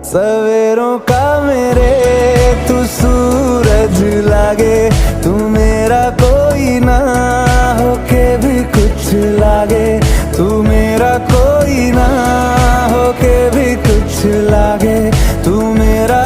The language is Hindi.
सवेरों का मेरे तू सूरज लागे, तू मेरा कोई ना होके भी कुछ लागे, तू मेरा कोई ना होके भी कुछ लागे, तू मेरा